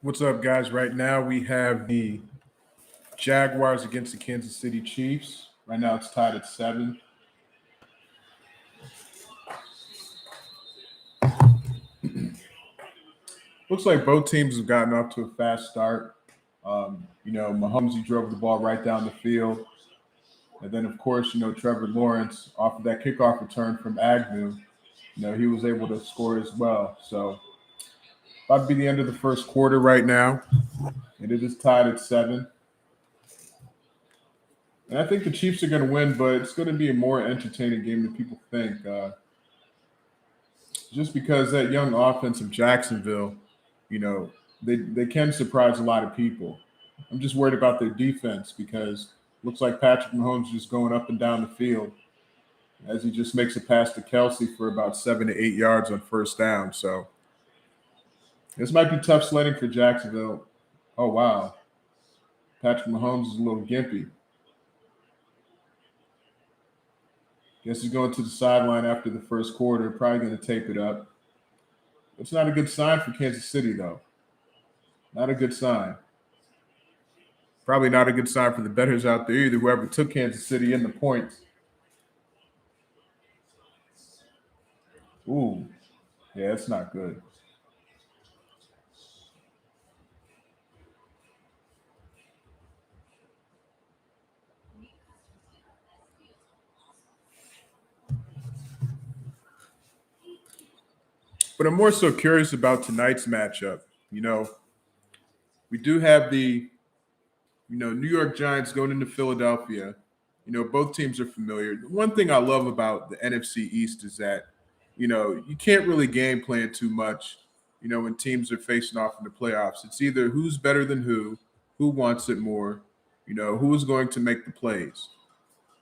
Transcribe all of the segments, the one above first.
What's up, guys? Right now we have the Jaguars against the Kansas City Chiefs. Right now it's tied at 7. Looks like both teams have gotten off to a fast start. Mahomes, he drove the ball right down the field. And then, of course, Trevor Lawrence, off of that kickoff return from Agnew, he was able to score as well. So, about to be the end of the first quarter right now. And it is tied at 7. And I think the Chiefs are going to win, but it's going to be a more entertaining game than people think. Just because that young offense of Jacksonville, you know, they can surprise a lot of people. I'm just worried about their defense because looks like Patrick Mahomes just going up and down the field as he just makes a pass to Kelsey for about 7 to 8 yards on first down. So this might be tough sledding for Jacksonville. Oh wow, Patrick Mahomes is a little gimpy. Guess he's going to the sideline after the first quarter. Probably going to tape it up. It's not a good sign for Kansas City, though. Not a good sign. Probably not a good sign for the bettors out there either, whoever took Kansas City in the points. Ooh, yeah, it's not good. But I'm more so curious about tonight's matchup. You know, we do have the, New York Giants going into Philadelphia. Both teams are familiar. One thing I love about the NFC East is that, you can't really game plan too much, when teams are facing off in the playoffs. It's either who's better than who wants it more, who is going to make the plays.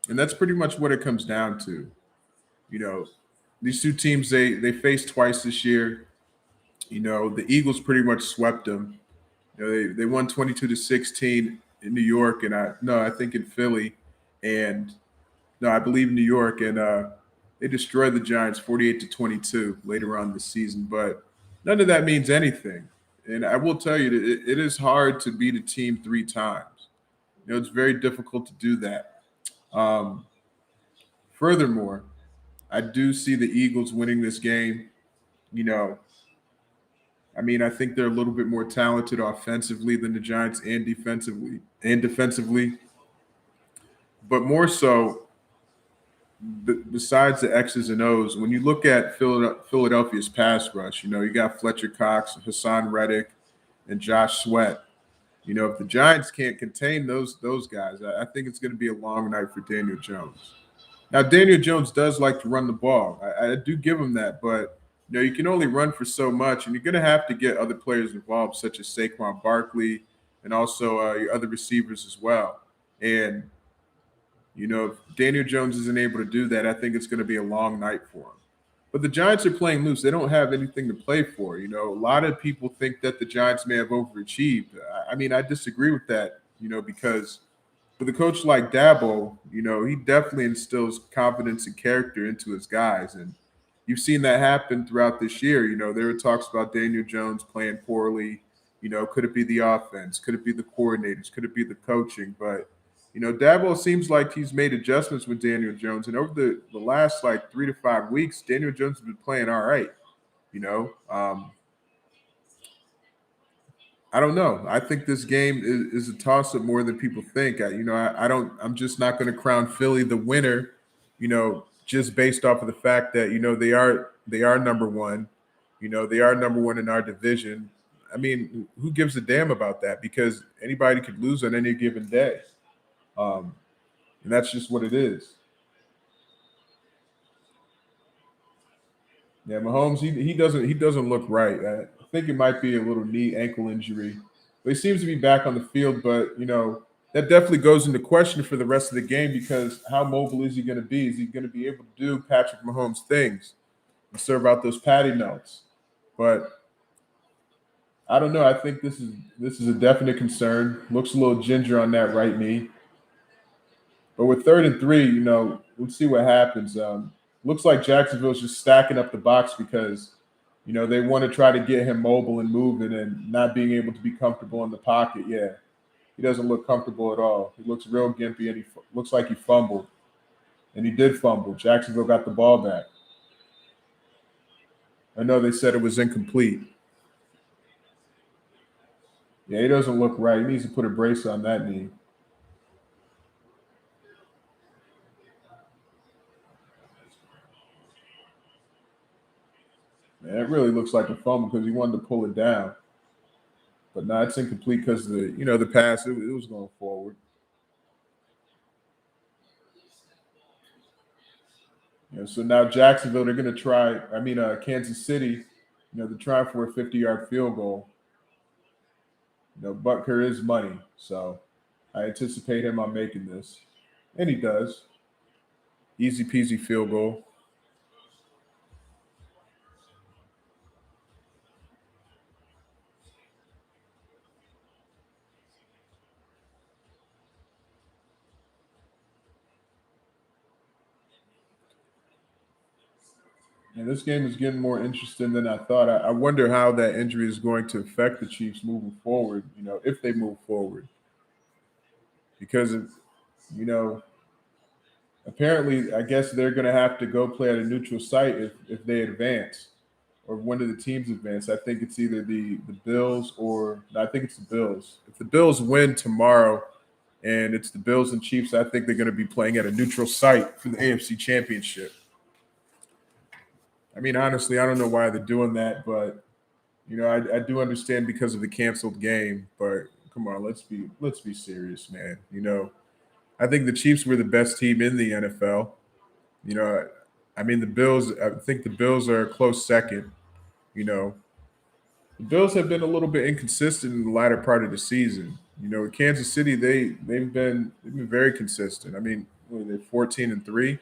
And that's pretty much what it comes down to. You know, these two teams they faced twice this year. The Eagles pretty much swept them. They won 22-16 in New York, and I think in Philly, and no, I believe New York, and they destroyed the Giants 48-22 later on this season. But none of that means anything. And I will tell you that it is hard to beat a team 3 times. It's very difficult to do that. Um, Furthermore, I do see the Eagles winning this game. You know, I think they're a little bit more talented offensively than the Giants and defensively, but more so besides the X's and O's, when you look at Philadelphia's pass rush, you got Fletcher Cox, Hassan Reddick, and Josh Sweat. If the Giants can't contain those guys, I think it's going to be a long night for Daniel Jones. Now, Daniel Jones does like to run the ball. I do give him that, but you can only run for so much, and you're going to have to get other players involved, such as Saquon Barkley and also your other receivers as well. And if Daniel Jones isn't able to do that, I think it's going to be a long night for him. But the Giants are playing loose. They don't have anything to play for. A lot of people think that the Giants may have overachieved. I disagree with that, because with a coach like Dabo, he definitely instills confidence and character into his guys. And you've seen that happen throughout this year. There were talks about Daniel Jones playing poorly. Could it be the offense? Could it be the coordinators? Could it be the coaching? But Dabo seems like he's made adjustments with Daniel Jones, and over the last like 3 to 5 weeks, Daniel Jones has been playing all right. You know, um, I don't know. I think this game is a toss up more than people think. I don't. I'm just not going to crown Philly the winner. Just based off of the fact that they are number one. They are number one in our division. Who gives a damn about that? Because anybody could lose on any given day. Um, and that's just what it is. Yeah, Mahomes, he doesn't look right. I think it might be a little knee ankle injury, but he seems to be back on the field. But that definitely goes into question for the rest of the game because how mobile is he going to be? Is he going to be able to do Patrick Mahomes things and serve out those patty melts? But I don't know. I think this is a definite concern. Looks a little ginger on that right knee. But with 3rd and 3, we'll see what happens. Looks like Jacksonville's just stacking up the box because, They want to try to get him mobile and moving and not being able to be comfortable in the pocket. Yeah, he doesn't look comfortable at all. He looks real gimpy and he looks like he fumbled. And he did fumble. Jacksonville got the ball back. I know they said it was incomplete. Yeah, he doesn't look right. He needs to put a brace on that knee. Man, it really looks like a fumble because he wanted to pull it down. But no, it's incomplete because the pass, it was going forward. So now Jacksonville, they're going to try. I mean, Kansas City, they're trying for a 50-yard field goal. Butker is money, so I anticipate him on making this, and he does. Easy peasy field goal. And this game is getting more interesting than I thought. I wonder how that injury is going to affect the Chiefs moving forward. If they move forward, because you know apparently, I guess they're going to have to go play at a neutral site if they advance, or one of the teams advance. I think it's either the Bills or I think it's the Bills. If the Bills win tomorrow, and it's the Bills and Chiefs, I think they're going to be playing at a neutral site for the AFC Championship. I mean, honestly, I don't know why they're doing that, but I do understand because of the canceled game. But come on, let's be serious, man. I think the Chiefs were the best team in the NFL. You know, I mean the Bills. I think the Bills are a close second. You know, the Bills have been a little bit inconsistent in the latter part of the season. With Kansas City, they've been very consistent. I mean, what are they 14-3?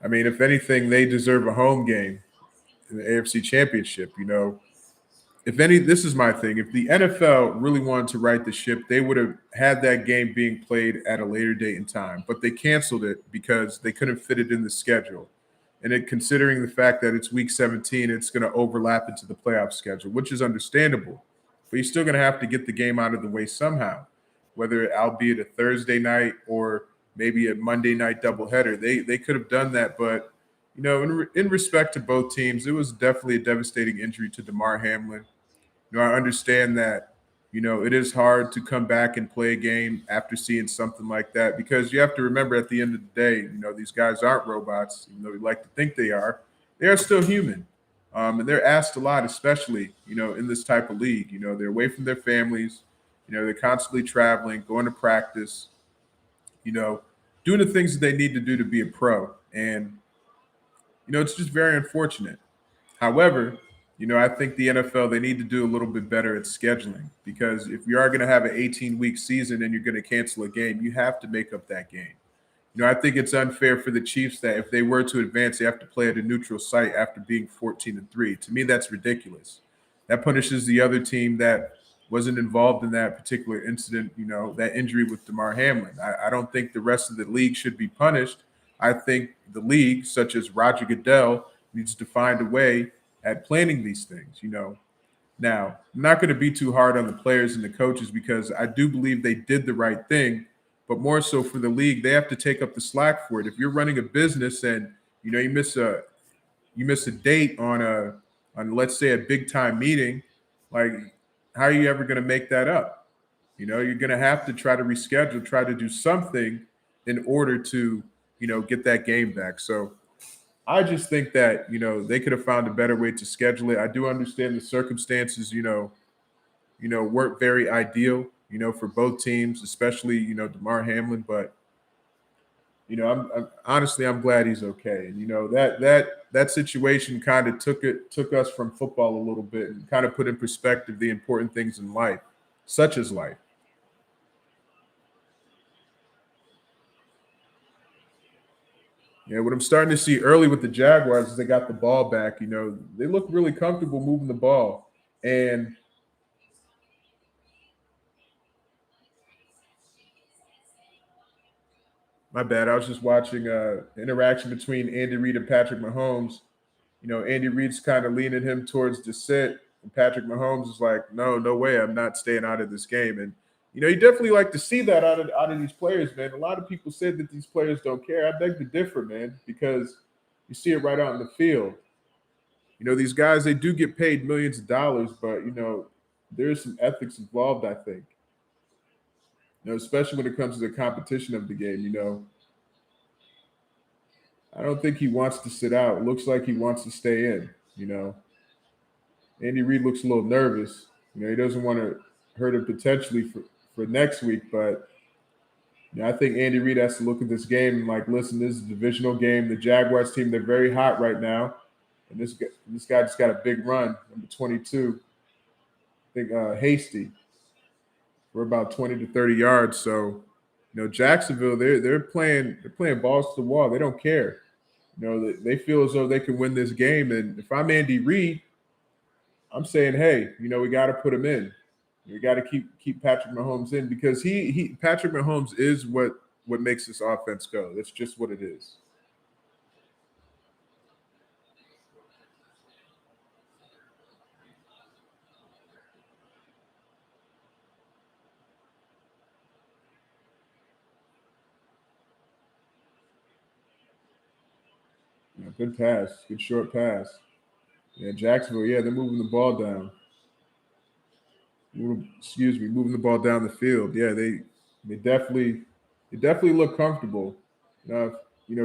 I mean, if anything, they deserve a home game in the AFC Championship. If any, this is my thing. If the NFL really wanted to right the ship, they would have had that game being played at a later date and time. But they canceled it because they couldn't fit it in the schedule. And considering the fact that it's week 17, it's going to overlap into the playoff schedule, which is understandable. But you're still going to have to get the game out of the way somehow, whether albeit a Thursday night or maybe a Monday night doubleheader. They could have done that, but in respect to both teams, it was definitely a devastating injury to Damar Hamlin. I understand that, it is hard to come back and play a game after seeing something like that because you have to remember at the end of the day, these guys aren't robots, even though we like to think they are. They are still human. And they're asked a lot, especially, in this type of league. They're away from their families, they're constantly traveling, going to practice, you know, doing the things that they need to do to be a pro. And, it's just very unfortunate. However, I think the NFL they need to do a little bit better at scheduling because if you are going to have an 18-week season and you're going to cancel a game, you have to make up that game. I think it's unfair for the Chiefs that if they were to advance, they have to play at a neutral site after being 14-3. To me, that's ridiculous. That punishes the other team that wasn't involved in that particular incident, that injury with Damar Hamlin. I don't think the rest of the league should be punished. I think the league, such as Roger Goodell, needs to find a way at planning these things. Now, I'm not going to be too hard on the players and the coaches because I do believe they did the right thing, but more so for the league, they have to take up the slack for it. If you're running a business and you miss a date on let's say a big time meeting, like how are you ever going to make that up? You're going to have to try to reschedule, try to do something in order to get that game back. So I just think that they could have found a better way to schedule it. I do understand the circumstances, weren't very ideal, for both teams, especially Damar Hamlin. But I'm honestly I'm glad he's okay. And that situation kind of took us from football a little bit and kind of put in perspective the important things in life, such as life. Yeah, what I'm starting to see early with the Jaguars is they got the ball back. They look really comfortable moving the ball. And my bad, I was just watching interaction between Andy Reid and Patrick Mahomes. Andy Reid's kind of leaning him towards the sit, and Patrick Mahomes is like, no, no way, I'm not staying out of this game. And you definitely like to see that out of these players, man. A lot of people said that these players don't care. I beg to differ, man, because you see it right out in the field. These guys, they do get paid millions of dollars, but there's some ethics involved, I think. Especially when it comes to the competition of the game. I don't think he wants to sit out. It looks like he wants to stay in. Andy Reid looks a little nervous. He doesn't want to hurt him potentially for next week, but I think Andy Reid has to look at this game and like, listen, this is a divisional game. The Jaguars team, they're very hot right now, and this guy just got a big run, number 22. I think Hasty for about 20 to 30 yards. So, Jacksonville, they're playing balls to the wall. They don't care. They feel as though they can win this game. And if I'm Andy Reid, I'm saying, hey, we got to put him in. We got to keep Patrick Mahomes in because Patrick Mahomes is what makes this offense go. That's just what it is. Good pass, good short pass. Yeah, Jacksonville. Yeah, they're moving the ball down. Moving the ball down the field. Yeah, they definitely look comfortable. Uh,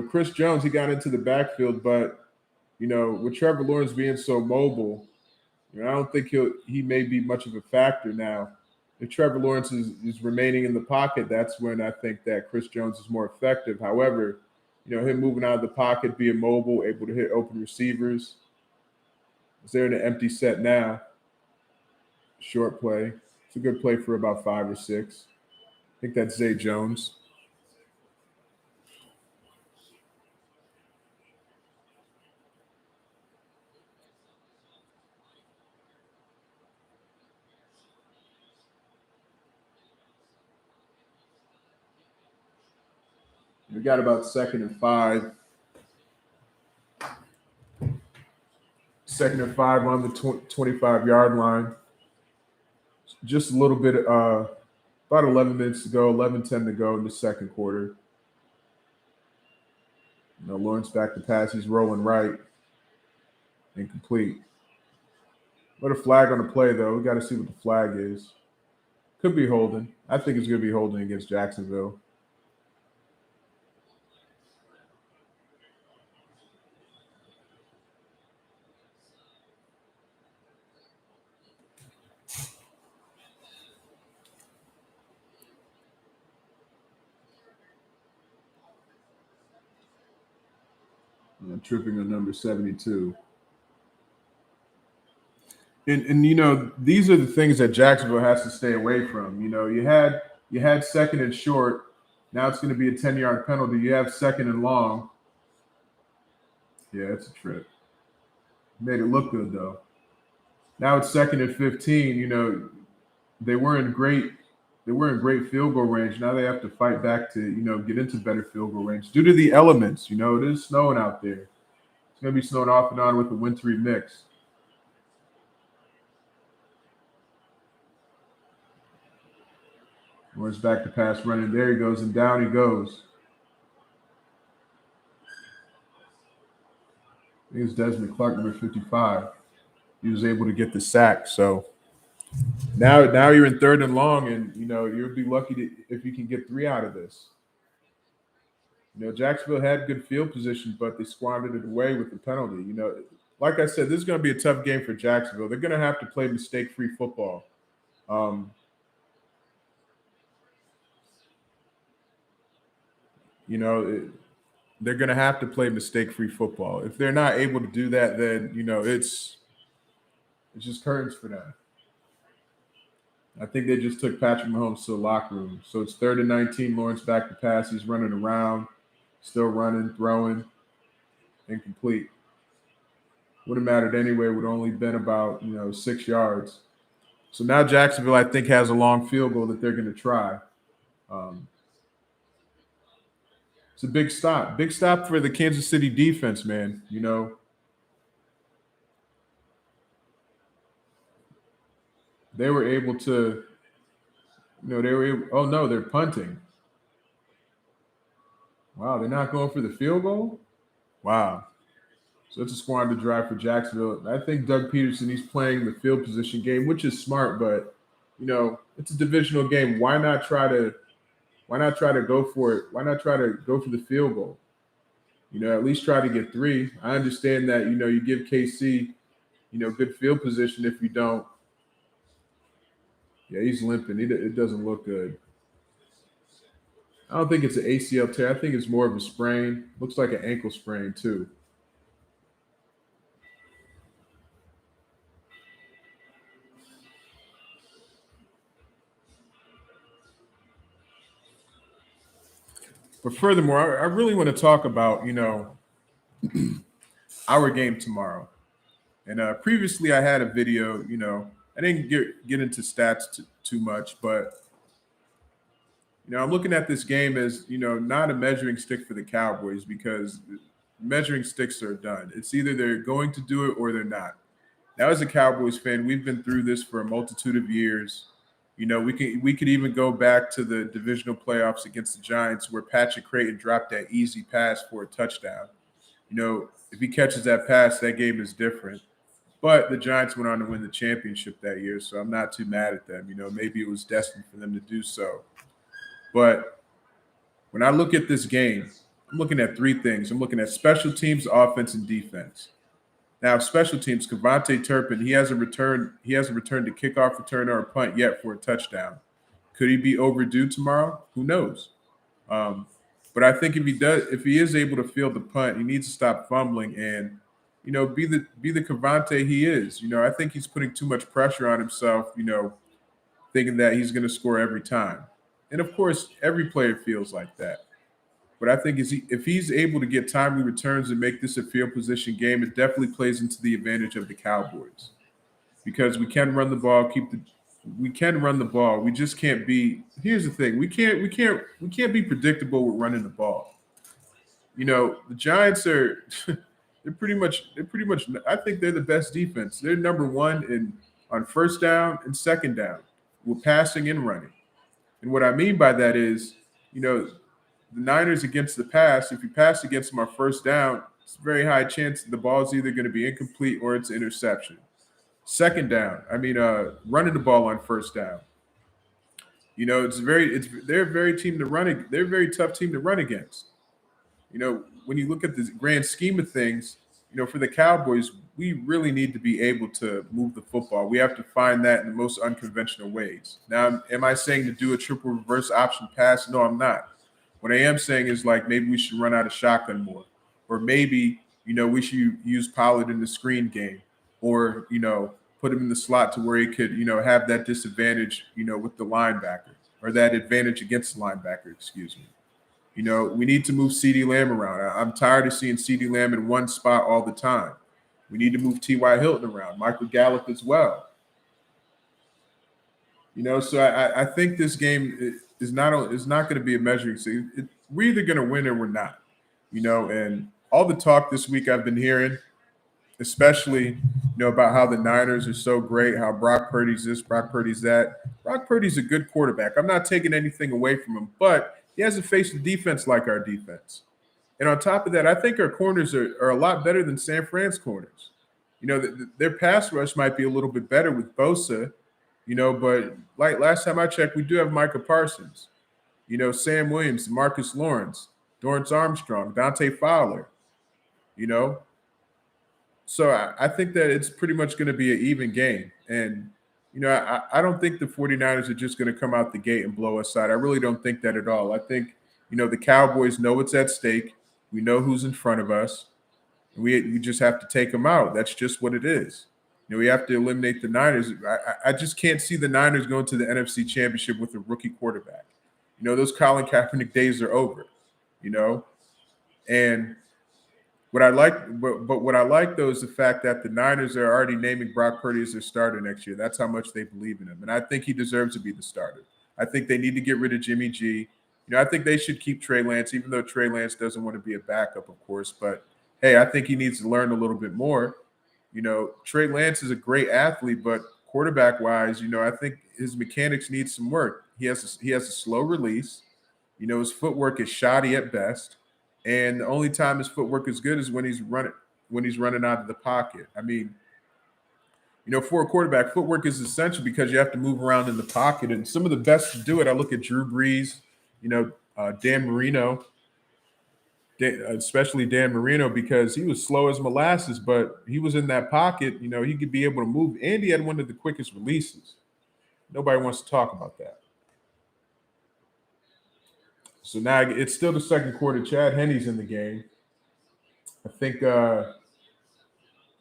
Chris Jones, he got into the backfield, but with Trevor Lawrence being so mobile, I don't think he may be much of a factor now. If Trevor Lawrence is remaining in the pocket, that's when I think that Chris Jones is more effective. However, him moving out of the pocket, being mobile, able to hit open receivers. Is there in an empty set now? Short play. It's a good play for about 5 or 6. I think that's Zay Jones. We got about 2nd and 5. 2nd and 5 on the 25-yard line. Just a little bit, about 11 minutes to go, 11:10 to go in the second quarter. Lawrence back to pass. He's rolling right. Incomplete. What a flag on the play, though. We got to see what the flag is. Could be holding. I think it's going to be holding against Jacksonville. Tripping on number 72. And these are the things that Jacksonville has to stay away from. You had 2nd and short. Now it's going to be a 10-yard penalty. You have 2nd and long. Yeah, it's a trip. Made it look good though. Now it's 2nd and 15. They were in great field goal range. Now they have to fight back to get into better field goal range due to the elements. It is snowing out there. It's going to be snowing off and on with the wintry mix. Where's back to pass running? There he goes, and down he goes. I think it's Desmond Clark, number 55. He was able to get the sack. So now you're in 3rd and long, and you'll be lucky if you can get 3 out of this. Jacksonville had good field position, but they squandered it away with the penalty. Like I said, this is going to be a tough game for Jacksonville. They're going to have to play mistake-free football. Um, they're going to have to play mistake-free football. If they're not able to do that, then it's just curtains for them. I think they just took Patrick Mahomes to the locker room. So it's 3rd and 19. Lawrence back to pass. He's running around, still running, throwing, incomplete. Would have mattered anyway. Would have only been about 6 yards. So now Jacksonville, I think, has a long field goal that they're going to try. It's a big stop for the Kansas City defense, man. they were able to, they were able, oh no, they're punting. Wow, they're not going for the field goal? Wow. So it's a squander drive for Jacksonville. I think Doug Peterson, he's playing the field position game, which is smart, but it's a divisional game. Why not try to go for it? Why not try to go for the field goal? At least try to get three. I understand that, you give KC, good field position. If you don't, yeah, he's limping. It doesn't look good. I don't think it's an ACL tear. I think it's more of a sprain. Looks like an ankle sprain too. But furthermore, I really want to talk about, our game tomorrow. And previously, I had a video. I didn't get into stats too much, but I'm looking at this game as not a measuring stick for the Cowboys because measuring sticks are done. It's either they're going to do it or they're not. Now, as a Cowboys fan, we've been through this for a multitude of years. We could even go back to the divisional playoffs against the Giants where Patrick Creighton dropped that easy pass for a touchdown. If he catches that pass, that game is different. But the Giants went on to win the championship that year, so I'm not too mad at them. Maybe it was destined for them to do so. But when I look at this game, I'm looking at three things. I'm looking at special teams, offense, and defense. Now, special teams, Kavontae Turpin, he hasn't returned a kickoff return or a punt yet for a touchdown. Could he be overdue tomorrow? Who knows? But I think if he is able to field the punt, he needs to stop fumbling and be the Kavontae he is. I think he's putting too much pressure on himself. Thinking that he's going to score every time, and of course, every player feels like that. But I think if he's able to get timely returns and make this a field position game, it definitely plays into the advantage of the Cowboys because we can run the ball. We can run the ball. We just can't be. Here's the thing: we can't be predictable with running the ball. The Giants are. They're pretty much. I think they're the best defense. They're number one on first down and second down with passing and running. And what I mean by that is, the Niners against the pass, if you pass against them on first down, it's a very high chance the ball's either going to be incomplete or it's interception. Second down, running the ball on first down. They're a very team to run. They're a very tough team to run against. When you look at the grand scheme of things, for the Cowboys, we really need to be able to move the football. We have to find that in the most unconventional ways. Now, am I saying to do a triple reverse option pass? No, I'm not. What I am saying is maybe we should run out of shotgun more, or maybe we should use Pollard in the screen game, or put him in the slot to where he could have that disadvantage with the linebacker or that advantage against the linebacker. Excuse me. We need to move CeeDee Lamb around. I'm tired of seeing CeeDee Lamb in one spot all the time. We need to move T.Y. Hilton around, Michael Gallup as well. So I think this game is not going to be a measuring stick. We're either going to win or we're not. And all the talk this week I've been hearing, especially about how the Niners are so great, how Brock Purdy's this, Brock Purdy's that. Brock Purdy's a good quarterback. I'm not taking anything away from him, but he hasn't faced a defense like our defense. And on top of that, I think our corners are a lot better than San Fran's corners. Their pass rush might be a little bit better with Bosa, but like last time I checked, we do have Micah Parsons, Sam Williams, Marcus Lawrence, Dorrance Armstrong, Dante Fowler, So I think that it's pretty much going to be an even game. And, I don't think the 49ers are just going to come out the gate and blow us out. I really don't think that at all. I think, the Cowboys know what's at stake. We know who's in front of us. We just have to take them out. That's just what it is. We have to eliminate the Niners. I just can't see the Niners going to the NFC Championship with a rookie quarterback. Those Colin Kaepernick days are over, And what I like, but what I like though is the fact that the Niners are already naming Brock Purdy as their starter next year. That's how much they believe in him, and I think he deserves to be the starter. I think they need to get rid of Jimmy G. I think they should keep Trey Lance, even though Trey Lance doesn't want to be a backup, of course. But hey, I think he needs to learn a little bit more. Trey Lance is a great athlete, but quarterback wise, I think his mechanics need some work. He has a slow release. His footwork is shoddy at best, and the only time his footwork is good is when he's running out of the pocket. I mean, for a quarterback, footwork is essential because you have to move around in the pocket, and some of the best to do it. I look at Drew Brees, Dan Marino, especially Dan Marino, because he was slow as molasses, but he was in that pocket. He could be able to move, and he had one of the quickest releases. Nobody wants to talk about that. So now it's still the second quarter. Chad Henne's in the game. I think.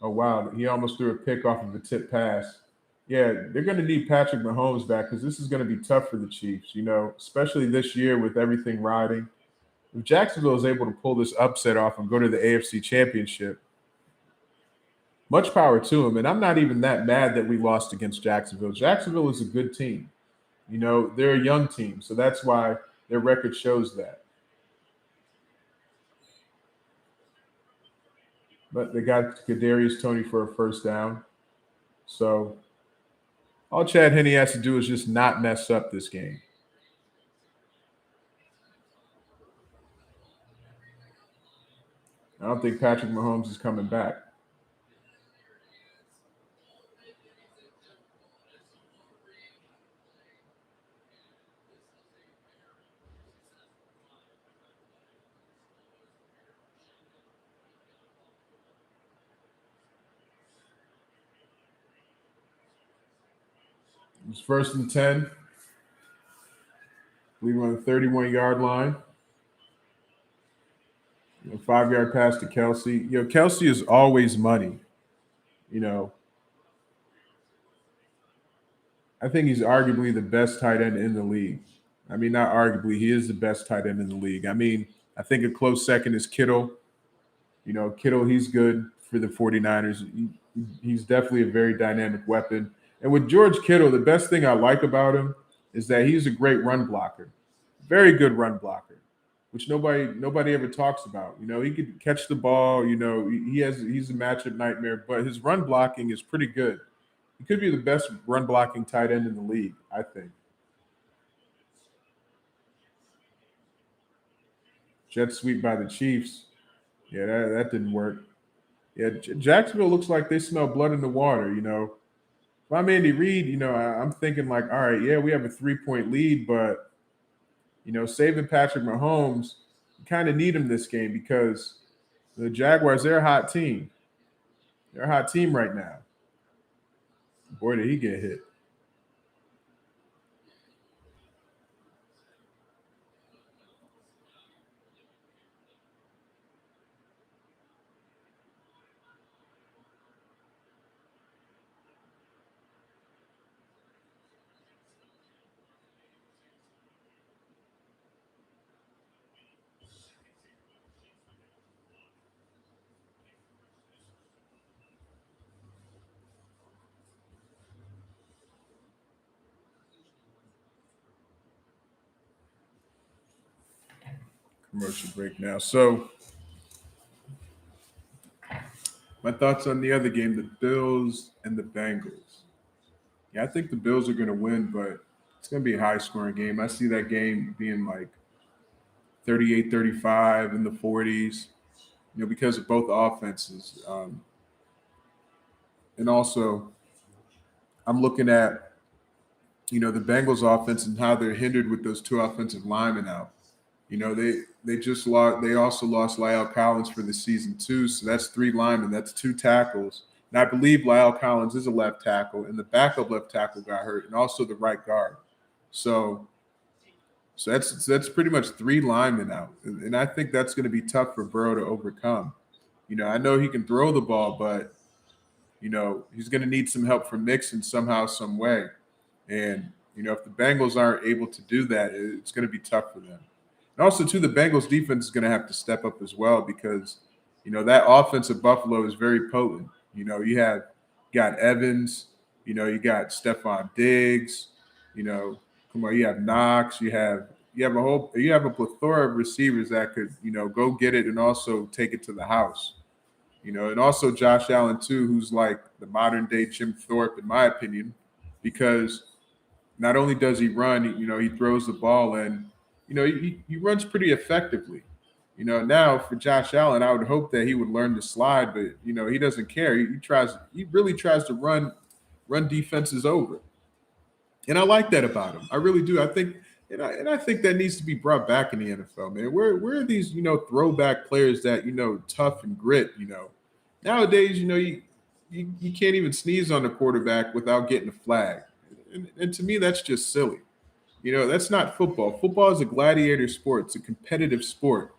Oh wow, he almost threw a pick off of a tip pass. Yeah, they're going to need Patrick Mahomes back because this is going to be tough for the Chiefs. Especially this year with everything riding. If Jacksonville is able to pull this upset off and go to the AFC Championship, much power to him. And I'm not even that mad that we lost against Jacksonville. Jacksonville is a good team. They're a young team, so that's why their record shows that. But they got Kadarius Toney for a first down. So all Chad Henne has to do is just not mess up this game. I don't think Patrick Mahomes is coming back. It's first and 10. I believe on the 31-yard line. 5-yard pass to Kelsey. Kelsey is always money. You know, I think he's arguably the best tight end in the league. I mean, not arguably, he is the best tight end in the league. I mean, I think a close second is Kittle. Kittle, he's good for the 49ers. He's definitely a very dynamic weapon. And with George Kittle, the best thing I like about him is that he's a great run blocker. Very good run blocker, which nobody ever talks about. He could catch the ball, he's a matchup nightmare, but his run blocking is pretty good. He could be the best run blocking tight end in the league, I think. Jet sweep by the Chiefs. Yeah, that didn't work. Yeah, Jacksonville looks like they smell blood in the water. If I'm Andy Reid, I'm thinking like, all right, yeah, we have a 3-point lead, but saving Patrick Mahomes, you kind of need him this game because the Jaguars, they're a hot team. They're a hot team right now. Boy, did he get hit. Commercial break now. So my thoughts on the other game, the Bills and the Bengals. Yeah, I think the Bills are going to win, but it's going to be a high scoring game. I see that game being like 38-35 in the 40s, because of both offenses. And also, I'm looking at, the Bengals offense and how they're hindered with those two offensive linemen out. They just lost. They also lost Lyle Collins for the season too. So that's three linemen. That's two tackles. And I believe Lyle Collins is a left tackle, and the backup left tackle got hurt, and also the right guard. So, so that's pretty much three linemen out, and I think that's going to be tough for Burrow to overcome. I know he can throw the ball, but he's going to need some help from Mixon somehow, some way. And if the Bengals aren't able to do that, it's going to be tough for them. And also, too, the Bengals defense is going to have to step up as well because, that offense of Buffalo is very potent. You got Evans, you got Stephon Diggs, come on, you have Knox, you have a plethora of receivers that could, go get it and also take it to the house. And also Josh Allen too, who's like the modern day Jim Thorpe, in my opinion, because not only does he run, he throws the ball and he runs pretty effectively. Now for Josh Allen, I would hope that he would learn to slide, but he doesn't care. He really tries to run defenses over. And I like that about him. I really do. I think that needs to be brought back in the NFL, man. Where are these, throwback players that, tough and grit, Nowadays, you can't even sneeze on the quarterback without getting a flag. And to me, that's just silly. That's not football. Football is a gladiator sport. It's a competitive sport.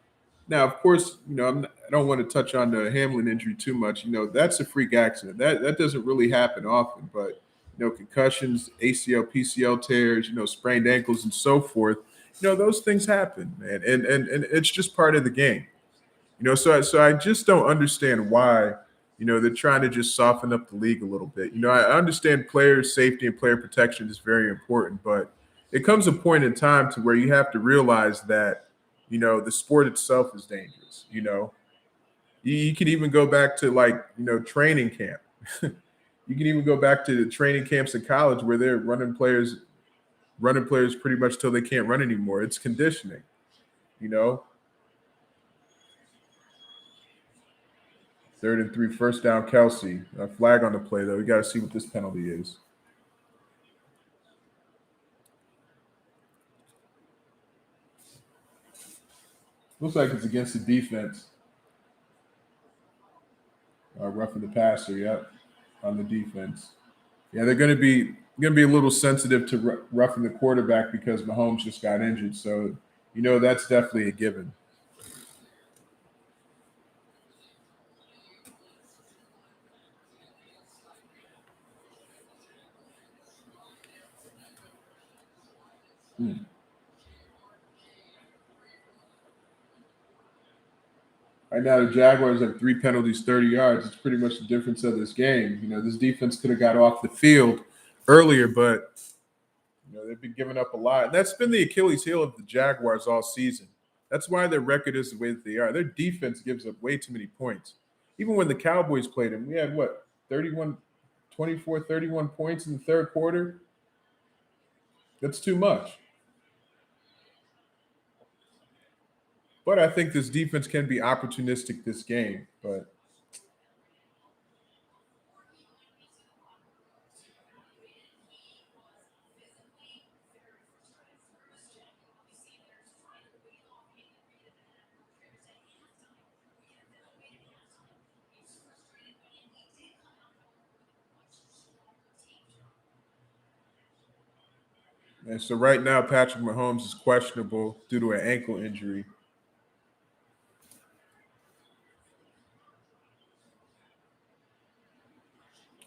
Now, of course, I don't want to touch on the Hamlin injury too much. That's a freak accident. That doesn't really happen often, but concussions, ACL, PCL tears, sprained ankles, and so forth. Those things happen, man, and it's just part of the game. So I just don't understand why they're trying to just soften up the league a little bit. I understand player safety and player protection is very important, but it comes a point in time to where you have to realize that the sport itself is dangerous. You can even go back to like training camp. You can even go back to the training camps in college where they're running players pretty much till they can't run anymore. It's conditioning, you know. 3rd and 3, first down, Kelsey. A flag on the play though. We got to see what this penalty is. Looks like it's against the defense. Roughing the passer, yep, on the defense. Yeah, they're going to be a little sensitive to roughing the quarterback because Mahomes just got injured. So, that's definitely a given. Hmm. Right now, the Jaguars have 3 penalties, 30 yards. It's pretty much the difference of this game. This defense could have got off the field earlier, but they've been giving up a lot. And that's been the Achilles heel of the Jaguars all season. That's why their record is the way that they are. Their defense gives up way too many points. Even when the Cowboys played them, we had what, 31, 24, 31 points in the third quarter? That's too much. But I think this defense can be opportunistic this game. But and so right now, Patrick Mahomes is questionable due to an ankle injury.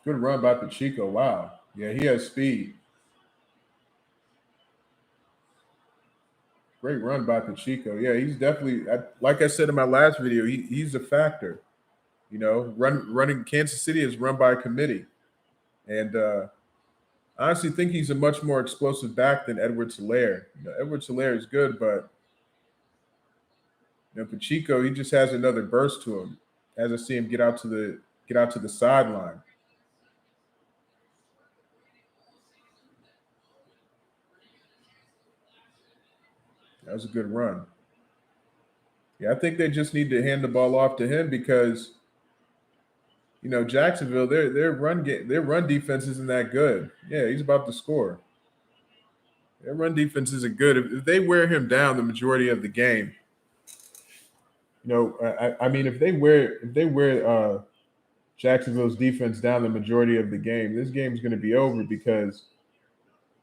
Good run by Pacheco. Wow. Yeah, he has speed. Great run by Pacheco. Yeah, he's definitely, like I said in my last video, he's a factor. Running Kansas City is run by a committee. And I honestly think he's a much more explosive back than Edward Solaire. Edward Solaire is good, but Pacheco, he just has another burst to him. As I see him get out to the sideline. That was a good run. Yeah, I think they just need to hand the ball off to him because Jacksonville, their run defense isn't that good. Yeah, he's about to score. Their run defense isn't good. If they wear him down the majority of the game, I mean, if they wear Jacksonville's defense down the majority of the game, this game's going to be over because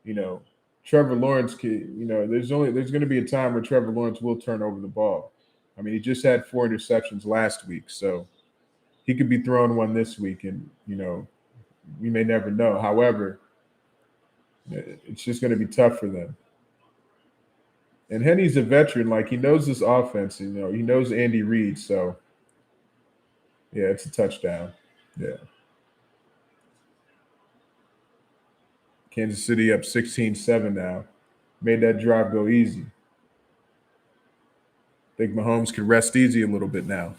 you know Trevor Lawrence can. There's going to be a time where Trevor Lawrence will turn over the ball. I mean, he just had 4 interceptions last week, so he could be throwing one this week, and we may never know. However, it's just going to be tough for them. And Henny's a veteran; like he knows this offense. He knows Andy Reid, so yeah, it's a touchdown. Yeah, Kansas City up 16-7 now. Made that drive go easy. Think Mahomes can rest easy a little bit now.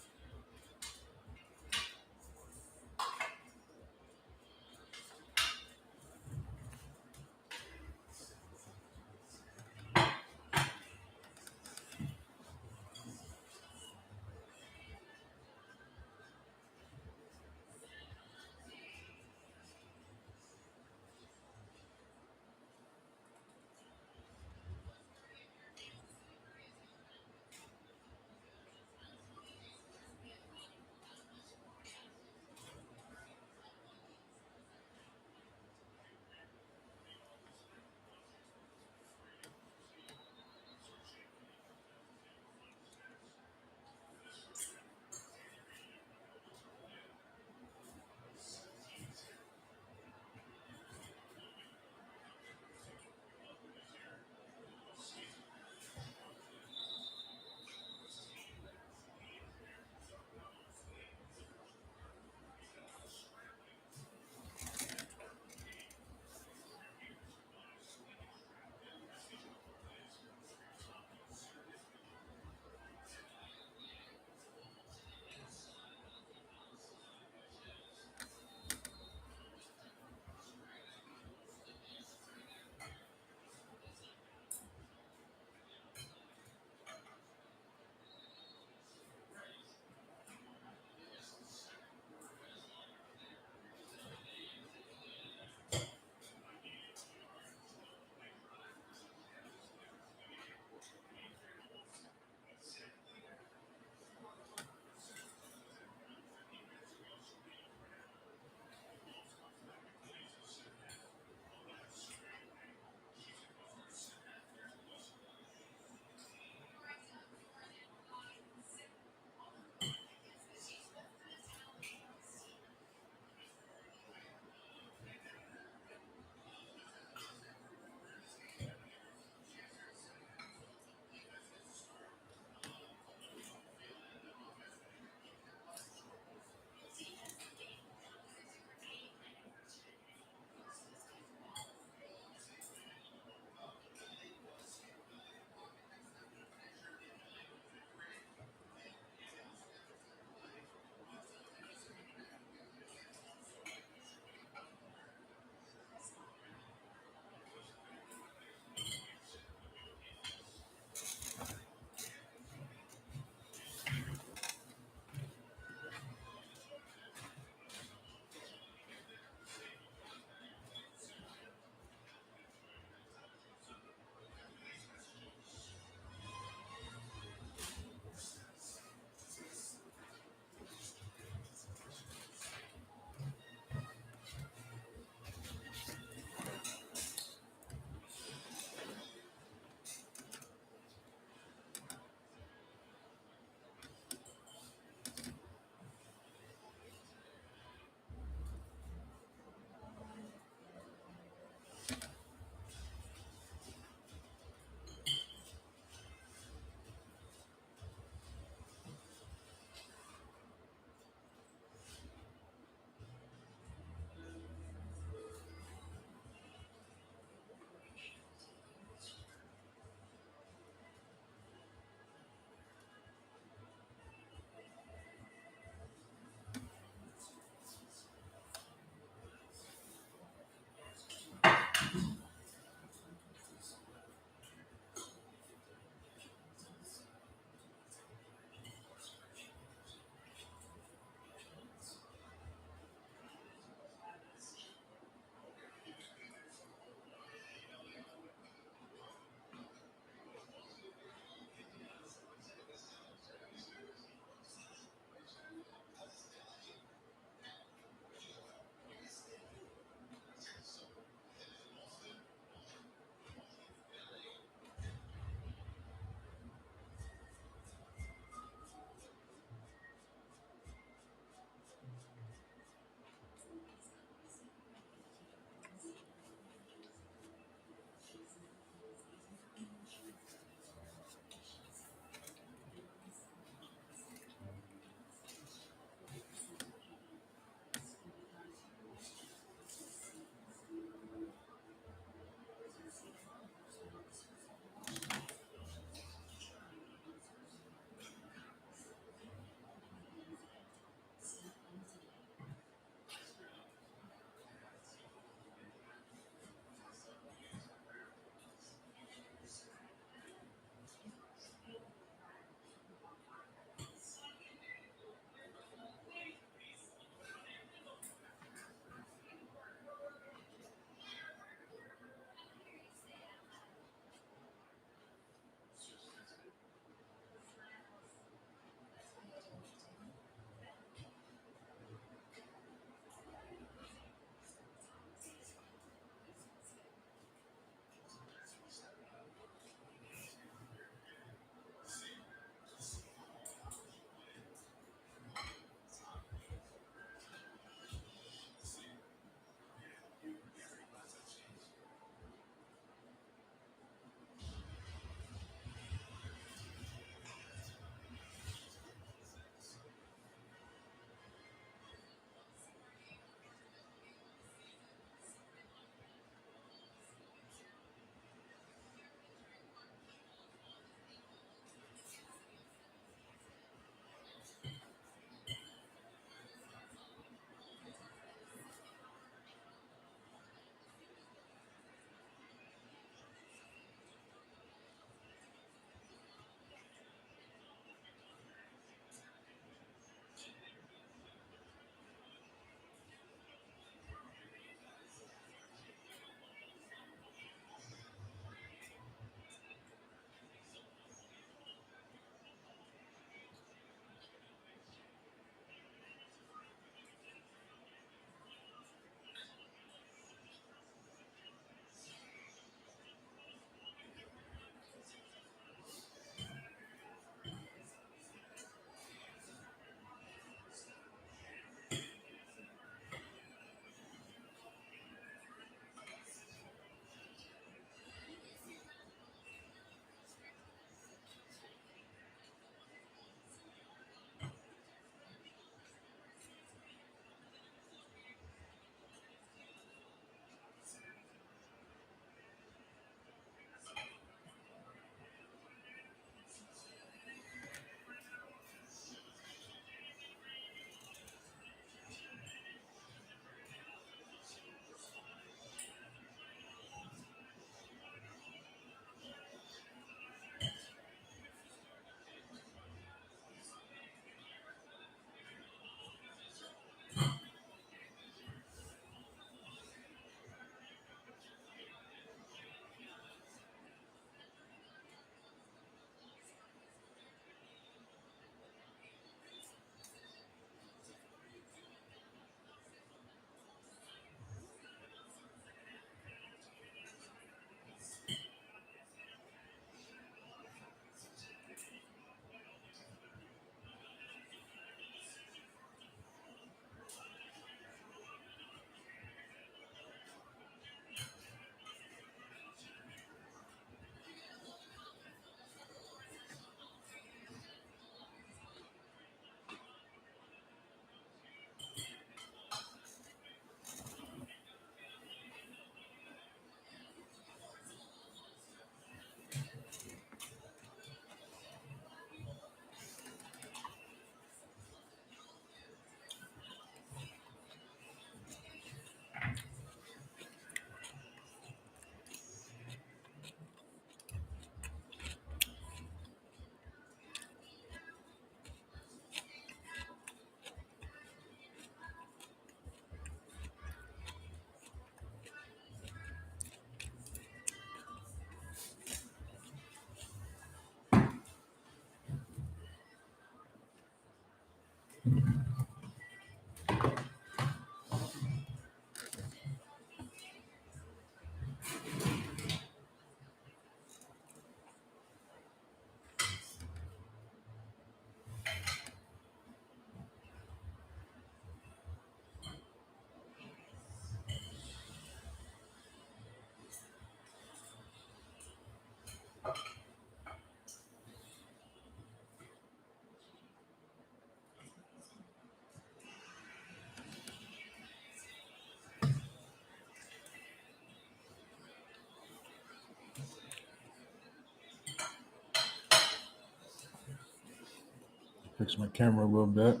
Fix my camera a little bit.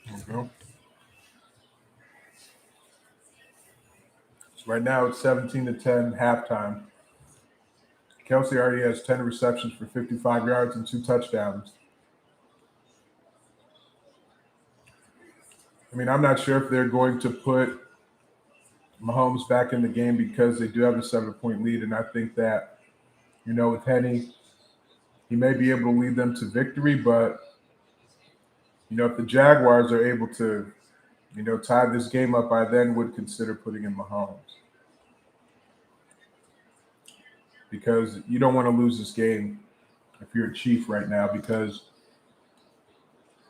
There we go. So right now it's 17-10 halftime. Kelsey already has 10 receptions for 55 yards and 2 touchdowns. I mean, I'm not sure if they're going to put Mahomes back in the game because they do have a 7-point lead. And I think that, with Henny, he may be able to lead them to victory. But, if the Jaguars are able to, tie this game up, I then would consider putting in Mahomes. Because you don't want to lose this game if you're a Chief right now, because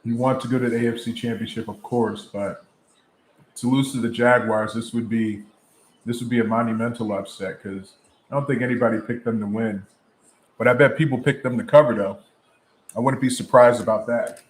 you want to go to the AFC Championship, of course, but to lose to the Jaguars, this would be a monumental upset because I don't think anybody picked them to win. But I bet people picked them to cover, though. I wouldn't be surprised about that.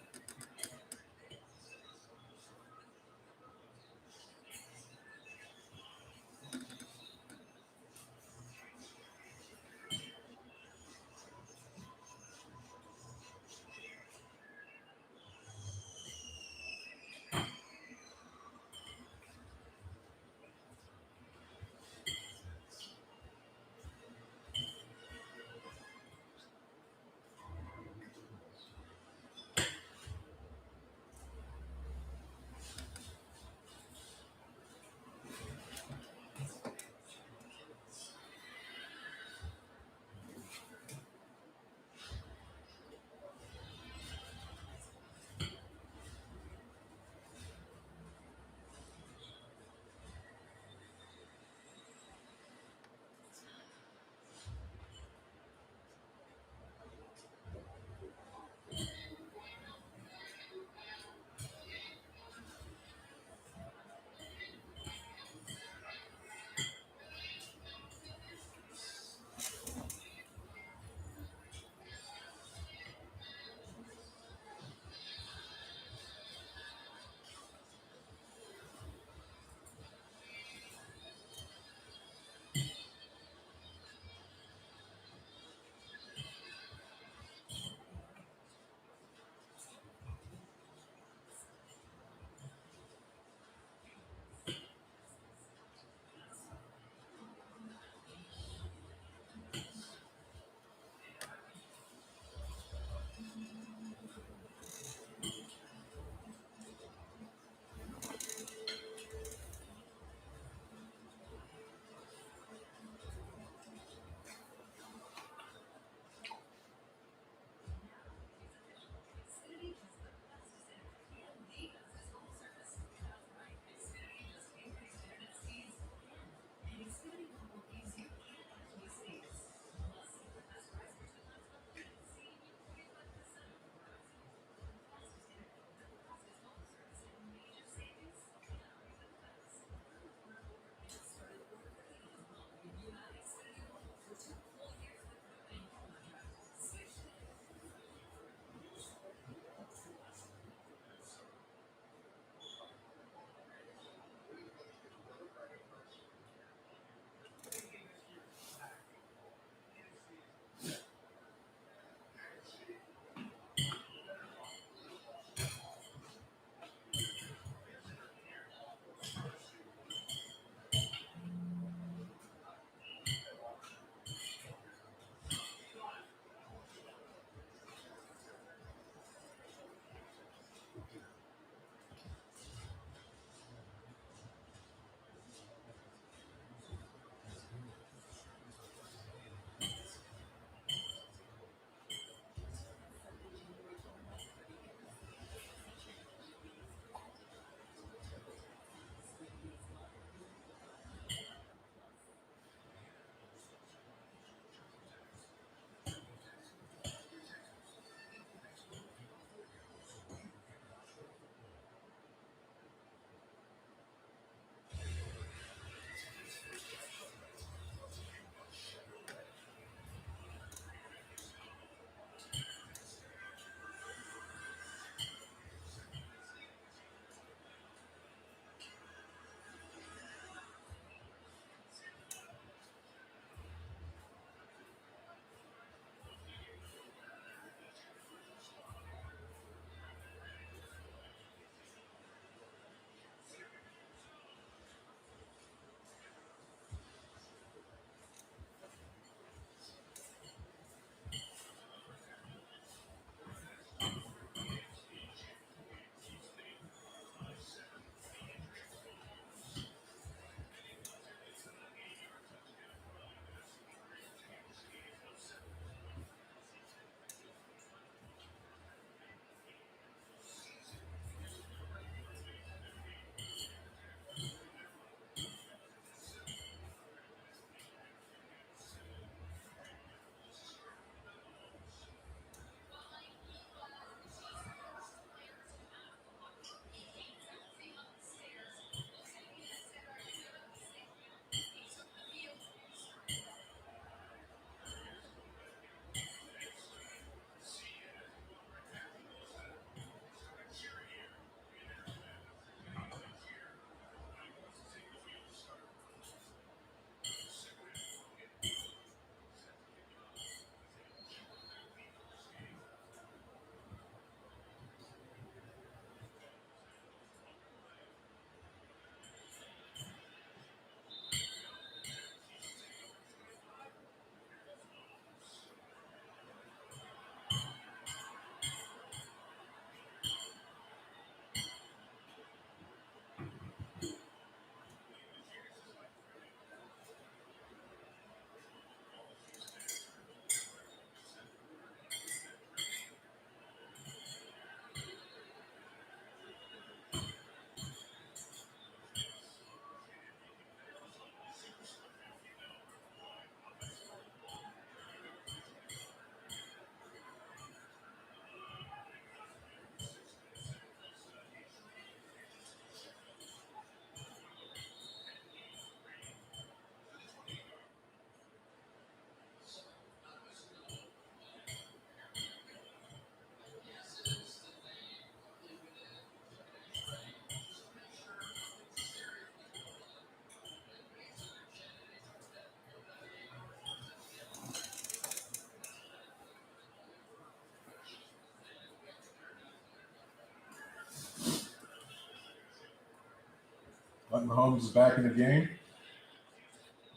Mahomes is back in the game.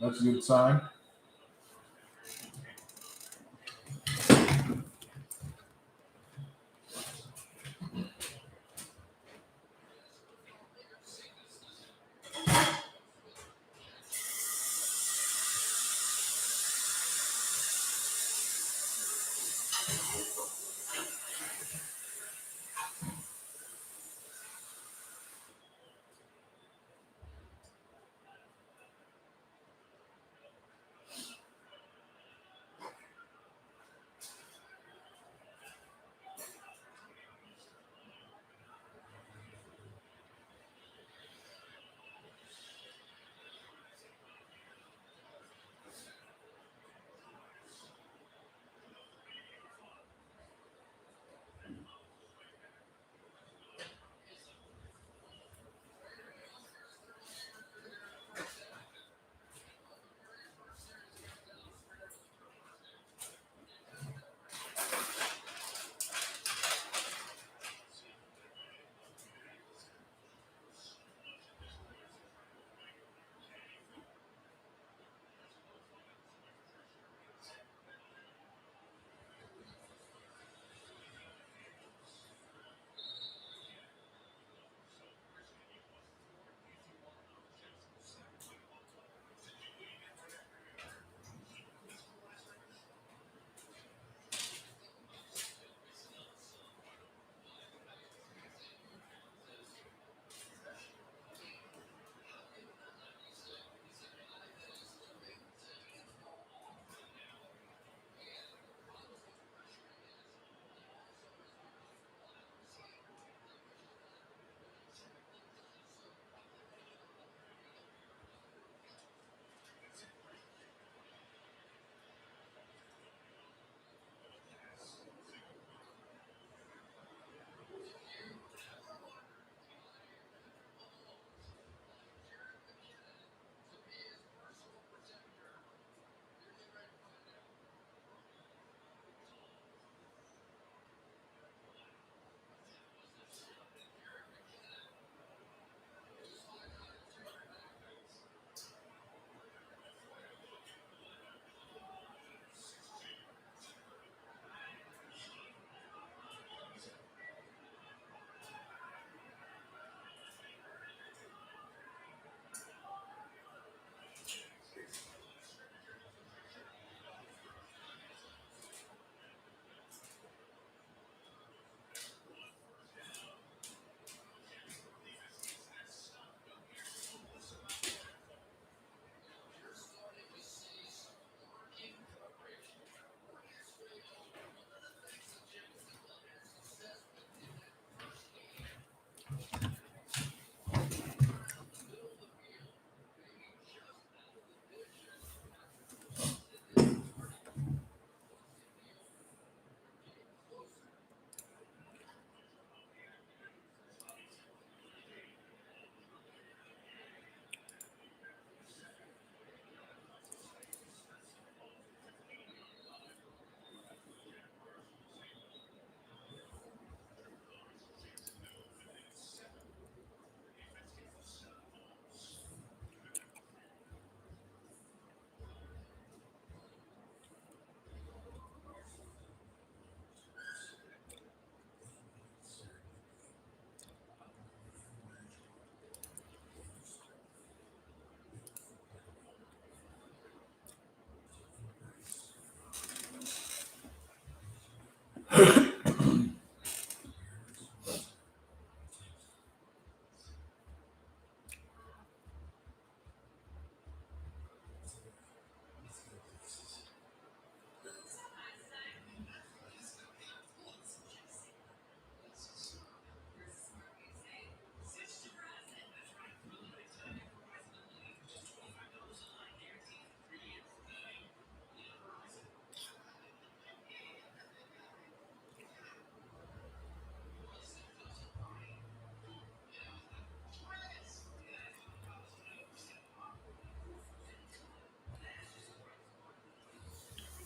That's a good sign.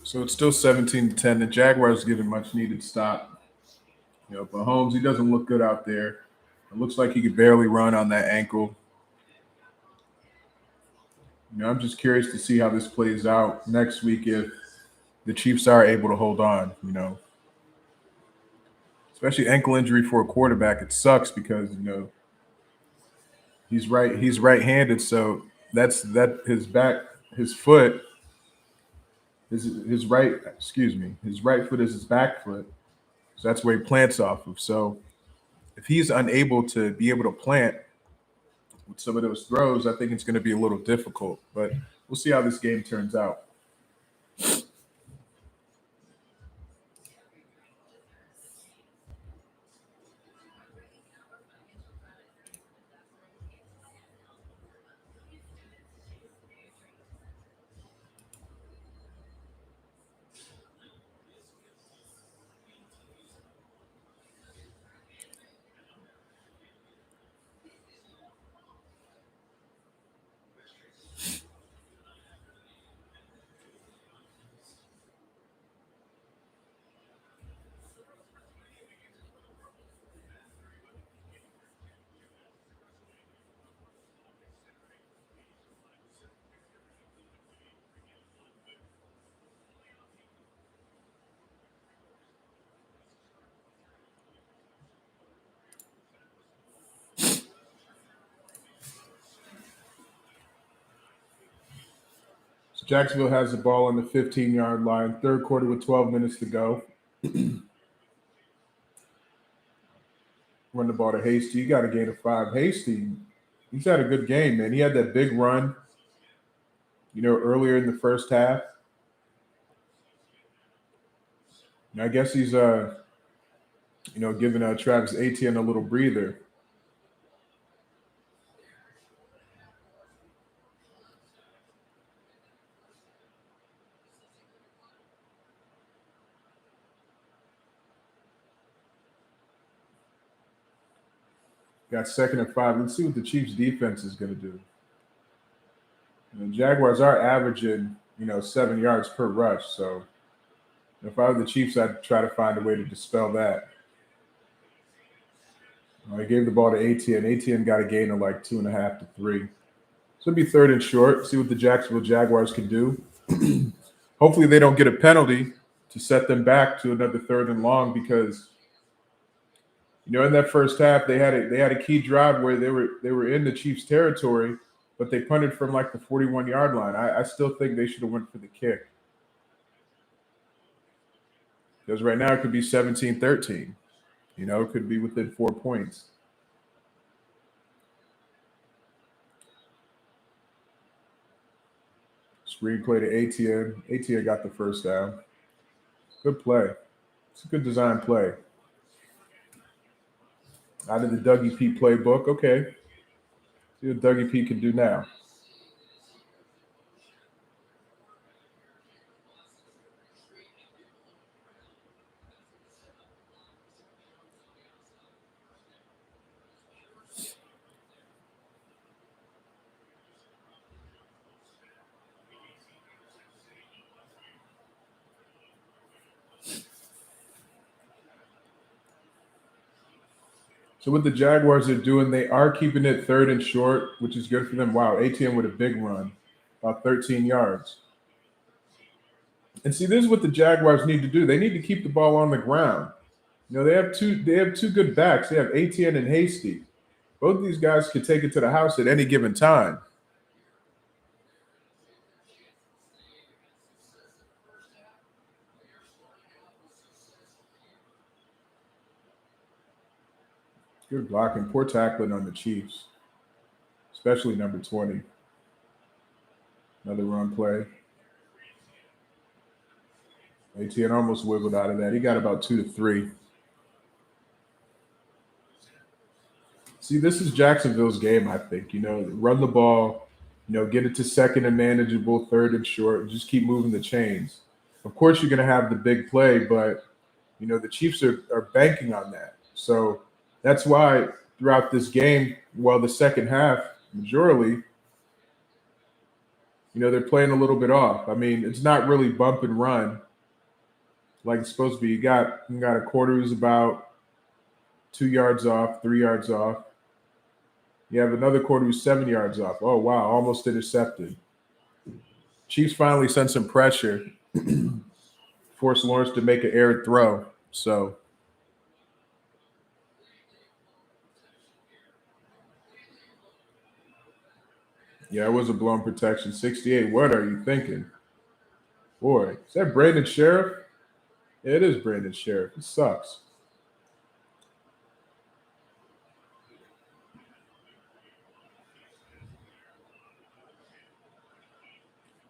So it's still 17-10. The Jaguars get a much needed stop. But Holmes, he doesn't look good out there. It looks like he could barely run on that ankle. I'm just curious to see how this plays out next week if the Chiefs are able to hold on. Especially ankle injury for a quarterback, it sucks because he's right-handed, so that his foot his right excuse me his right foot is his back foot, so that's where he plants off of. So if he's unable to be able to plant with some of those throws, I think it's going to be a little difficult. But we'll see how this game turns out. So Jacksonville has the ball on the 15-yard line, third quarter with 12 minutes to go. Run the ball to Hasty. You got a gain of 5. Hasty, he's had a good game, man. He had that big run, earlier in the first half. And I guess he's giving Travis Etienne a little breather. Got second and 5. Let's see what the Chiefs defense is going to do. Jaguars are averaging, 7 yards per rush. So if I were the Chiefs, I'd try to find a way to dispel that. I gave the ball to Etienne. Etienne got a gain of like 2.5 to 3. So it'd be third and short. See what the Jacksonville Jaguars can do. Hopefully they don't get a penalty to set them back to another third and long, because in that first half they had a key drive where they were in the Chiefs territory, but they punted from like the 41-yard line. I still think they should have went for the kick, because right now it could be 17-13. It could be within 4 points. Screenplay to Etienne. Etienne got the first down. Good play. It's a good design play. Out of the Dougie P playbook. Okay. See what Dougie P can do now. So what the Jaguars are doing, they are keeping it third and short, which is good for them. Wow, ATM with a big run, about 13 yards. And see, this is what the Jaguars need to do. They need to keep the ball on the ground. They have two good backs. They have ATN and Hasty. Both of these guys can take it to the house at any given time. Good blocking, poor tackling on the Chiefs, especially number 20. Another run play. ATN almost wiggled out of that. He got about 2 to 3. See, this is Jacksonville's game, I think. Run the ball, get it to second and manageable, third and short, and just keep moving the chains. Of course, you're going to have the big play, but, the Chiefs are banking on that. So that's why throughout this game, the second half, majorly, they're playing a little bit off. I mean, it's not really bump and run like it's supposed to be. You got a quarter who's about 2 yards off, 3 yards off. You have another quarter who's 7 yards off. Oh, wow, almost intercepted. Chiefs finally sent some pressure, forced Lawrence to make an errant throw. So, yeah, it was a blown protection. 68. What are you thinking? Boy, is that Brandon Sheriff? Yeah, it is Brandon Sheriff. It sucks.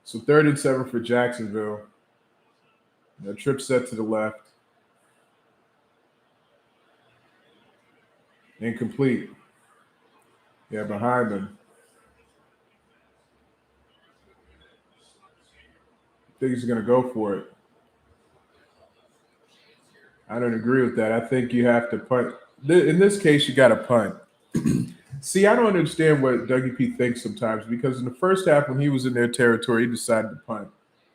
So 3rd and 7 for Jacksonville. Trip set to the left. Incomplete. Yeah, behind him. I think he's going to go for it. I don't agree with that. I think you have to punt. In this case, you got to punt. See, I don't understand what Dougie P thinks sometimes because in the first half, when he was in their territory, he decided to punt.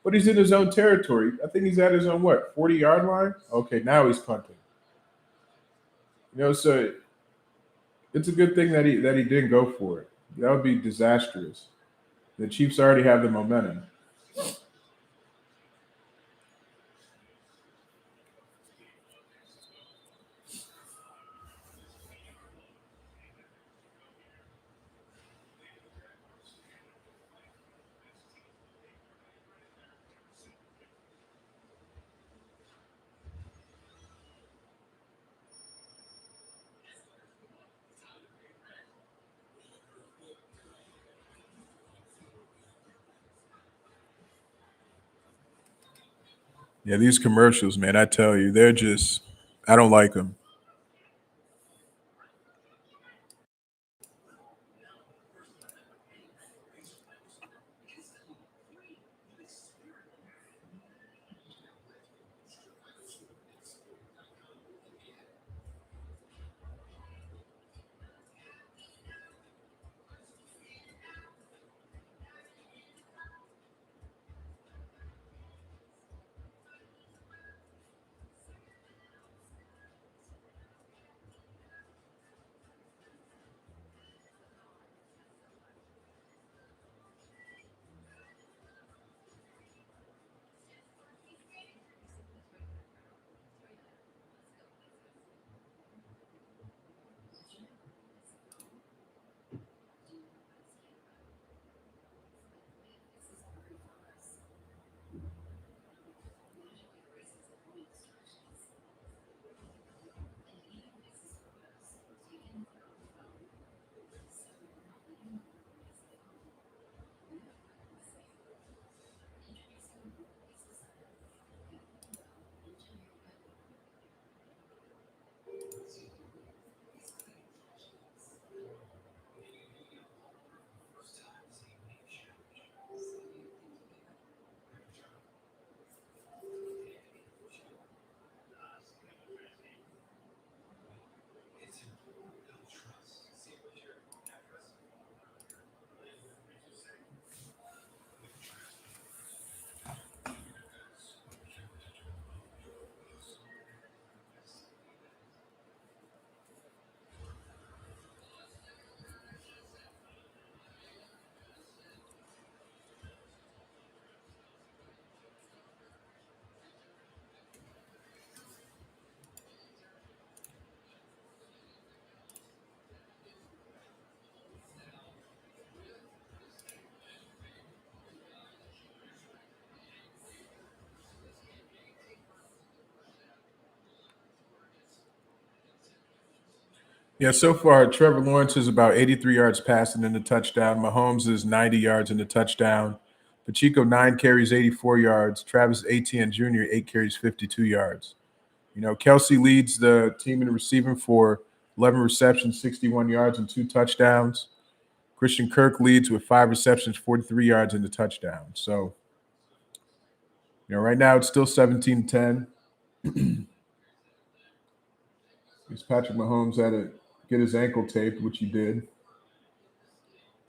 But he's in his own territory. I think he's at his own, what, 40-yard line? Okay, now he's punting. So it's a good thing that he didn't go for it. That would be disastrous. The Chiefs already have the momentum. Yeah, these commercials, man, I tell you, they're just, I don't like them. Yeah, so far, Trevor Lawrence is about 83 yards passing in the touchdown. Mahomes is 90 yards in the touchdown. Pacheco, 9 carries, 84 yards. Travis Etienne Jr., 8 carries, 52 yards. Kelsey leads the team in receiving for 11 receptions, 61 yards, and 2 touchdowns. Christian Kirk leads with 5 receptions, 43 yards, and a touchdown. So, right now it's still 17-10. Patrick Mahomes had to get his ankle taped, which he did.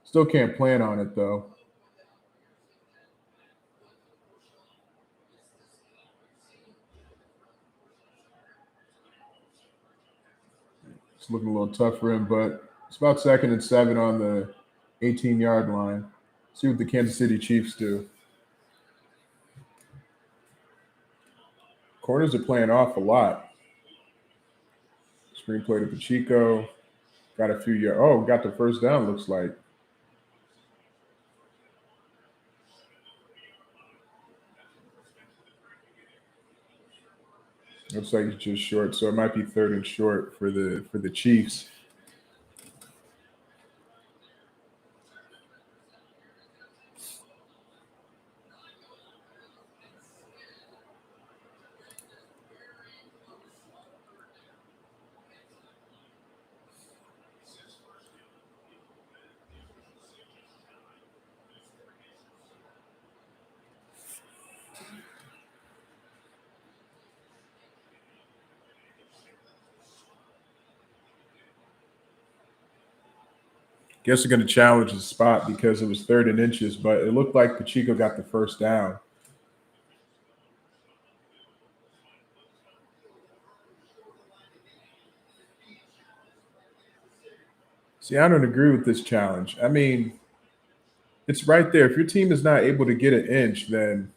Still can't plan on it, though. It's looking a little tough for him, but it's about 2nd and 7 on the 18-yard line. See what the Kansas City Chiefs do. Corners are playing off a lot. Screenplay to Pacheco. Got a few yards. Oh, got the first down, looks like. Looks like it's just short, so it might be third and short for the Chiefs. Guess they're going to challenge the spot because it was third and inches, but it looked like Pacheco got the first down. See, I don't agree with this challenge. I mean, it's right there. If your team is not able to get an inch, then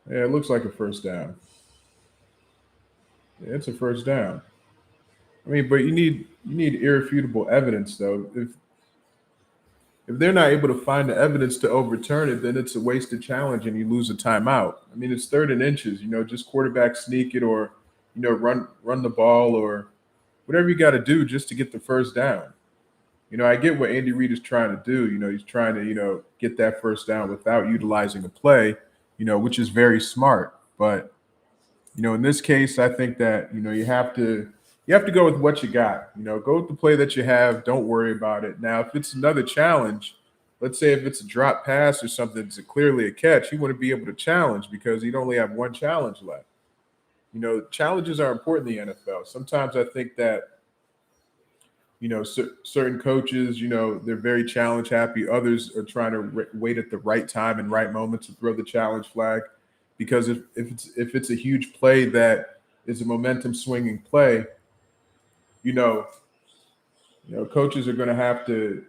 yeah, it looks like a first down. Yeah, it's a first down. I mean, but you need irrefutable evidence though. If they're not able to find the evidence to overturn it, then it's a wasted challenge and you lose a timeout. I mean, it's third and inches. Just quarterback sneak it or run the ball or whatever you got to do just to get the first down. I get what Andy Reid is trying to do. He's trying to get that first down without utilizing a play. Which is very smart. But in this case, I think that you have to go with what you got. Go with the play that you have. Don't worry about it. Now, if it's another challenge, let's say if it's a drop pass or something, it's clearly a catch. You want to be able to challenge because you'd only have one challenge left. Challenges are important in the NFL. Sometimes I think that certain coaches, they're very challenge happy. Others are trying to wait at the right time and right moment to throw the challenge flag, because if it's a huge play that is a momentum swinging play, you know, coaches are going to have to,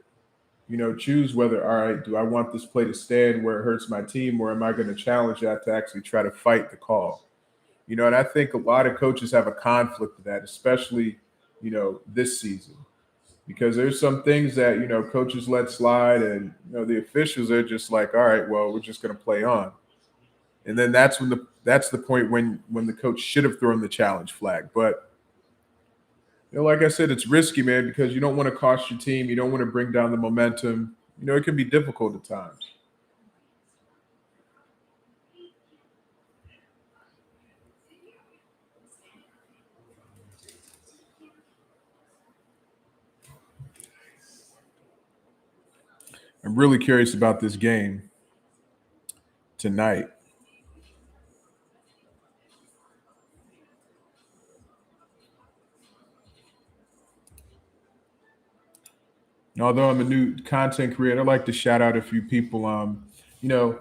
choose whether, all right, do I want this play to stand where it hurts my team, or am I going to challenge that to actually try to fight the call? And I think a lot of coaches have a conflict with that, especially, this season, because there's some things that coaches let slide, and the officials are just like, all right, well, we're just going to play on, and then that's the point when the coach should have thrown the challenge flag. But like I said, it's risky, man, because you don't want to cost your team, you don't want to bring down the momentum. It can be difficult at times. I'm really curious about this game tonight. Although I'm a new content creator, I like to shout out a few people. You know,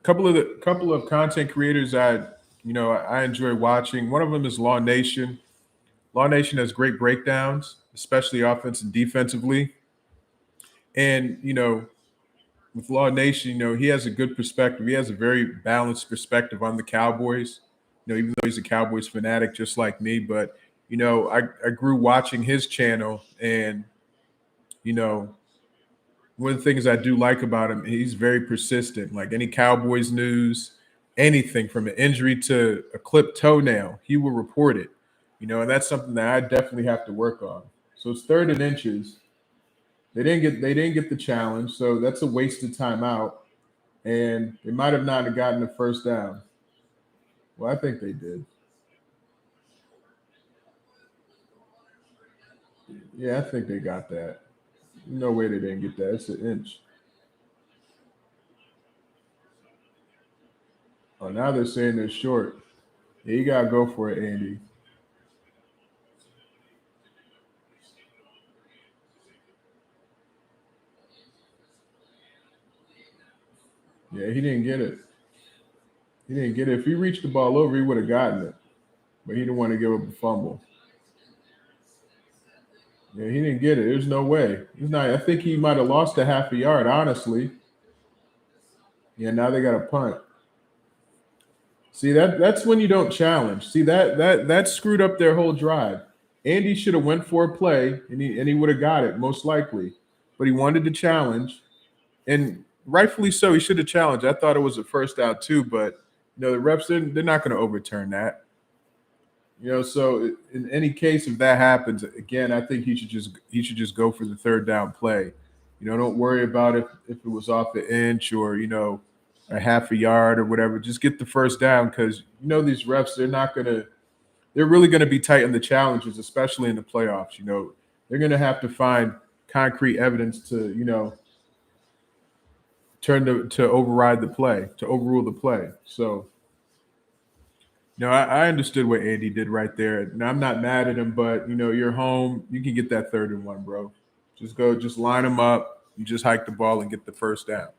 couple of content creators I enjoy watching. One of them is Law Nation. Law Nation has great breakdowns, especially offense and defensively. And with Law Nation, he has a good perspective. He has a very balanced perspective on the Cowboys. Even though he's a Cowboys fanatic just like me, but I grew watching his channel, and you know, one of the things I do like about him, he's very persistent. Like any Cowboys news, anything from an injury to a clipped toenail, he will report it. And that's something that I definitely have to work on. So it's third and inches. They didn't get the challenge, so that's a wasted timeout. And they might have not have gotten the first down. Well, I think they did. Yeah, I think they got that. No way they didn't get that. It's an inch. Oh, now they're saying they're short. Yeah, you gotta go for it, Andy. Yeah, he didn't get it. He didn't get it. If he reached the ball over, he would have gotten it. But he didn't want to give up a fumble. Yeah, he didn't get it. There's no way. He's not. I think he might have lost a half a yard, honestly. Yeah, now they got a punt. See that's when you don't challenge. See that screwed up their whole drive. Andy should have went for a play and he would have got it most likely, but he wanted to challenge, and rightfully so. He should have challenged. I thought it was a first down too, but the refs they're not going to overturn that. So in any case, if that happens again, I think he should just go for the third down play. Don't worry about if it was off an inch or a half a yard or whatever. Just get the first down because these refs they're really gonna be tight on the challenges, especially in the playoffs. They're gonna have to find concrete evidence to to override the play, to overrule the play. So no, I understood what Andy did right there. Now I'm not mad at him, but you're home. You can get that 3rd and 1, bro. Just line them up. You just hike the ball and get the first down.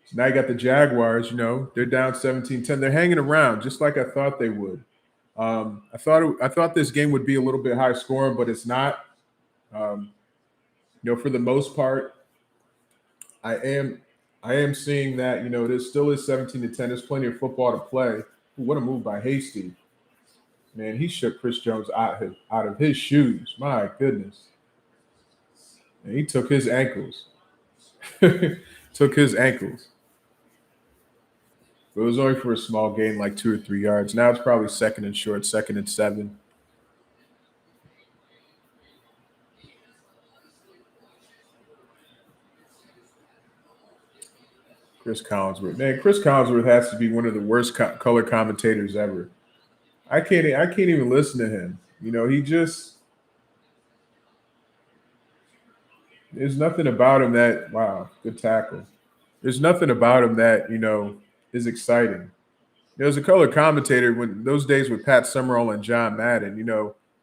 So now you got the Jaguars. They're down 17-10. They're hanging around just like I thought they would. I thought this game would be a little bit high scoring, but it's not. Um, for the most part, I am I am seeing that there still is 17-10. There's plenty of football to play. What a move by Hasty. Man, he shook Chris Jones out of his shoes. My goodness. And he took his ankles. Took his ankles. But it was only for a small gain, like 2 or 3 yards. Now it's probably 2nd and short, 2nd and 7. Chris Collinsworth. Man, Chris Collinsworth has to be one of the worst color commentators ever. I can't even listen to him. He just there's nothing about him that wow, good tackle. There's nothing about him that, is exciting. There was a color commentator when those days with Pat Summerall and John Madden.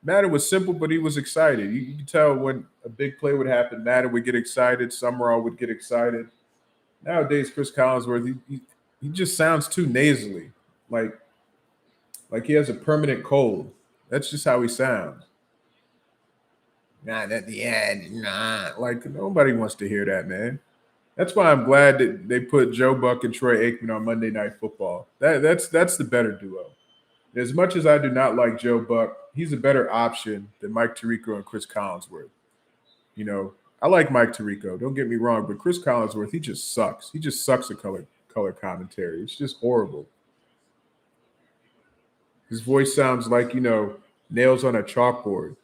Madden was simple, but he was excited. You could tell when a big play would happen, Madden would get excited, Summerall would get excited. Nowadays, Chris Collinsworth, he just sounds too nasally, like like he has a permanent cold. That's just how he sounds. Not at the end, nah. Like nobody wants to hear that, man. That's why I'm glad that they put Joe Buck and Troy Aikman on Monday Night Football. That's the better duo. As much as I do not like Joe Buck, he's a better option than Mike Tirico and Chris Collinsworth. You know, I like Mike Tirico. Don't get me wrong, but Chris Collinsworth, he just sucks. He just sucks at color commentary. It's just horrible. His voice sounds like nails on a chalkboard.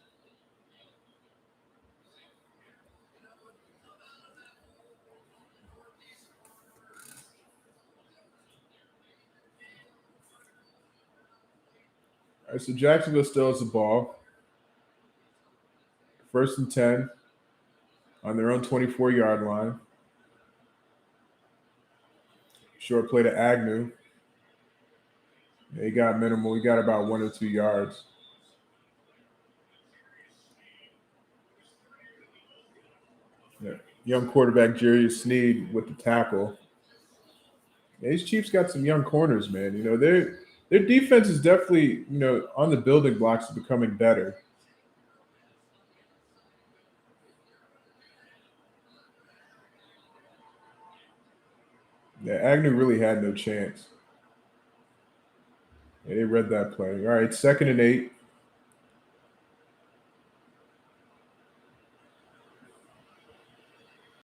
All right, so Jacksonville still has the ball. 1st and 10 on their own 24-yard line. Short play to Agnew. He got minimal. He got about 1 or 2 yards. Yeah. Young quarterback Jarius Sneed with the tackle. Yeah, these Chiefs got some young corners, man. Their defense is definitely on the building blocks of becoming better. Yeah, Agnew really had no chance. Yeah, they read that play. All right, 2nd and 8.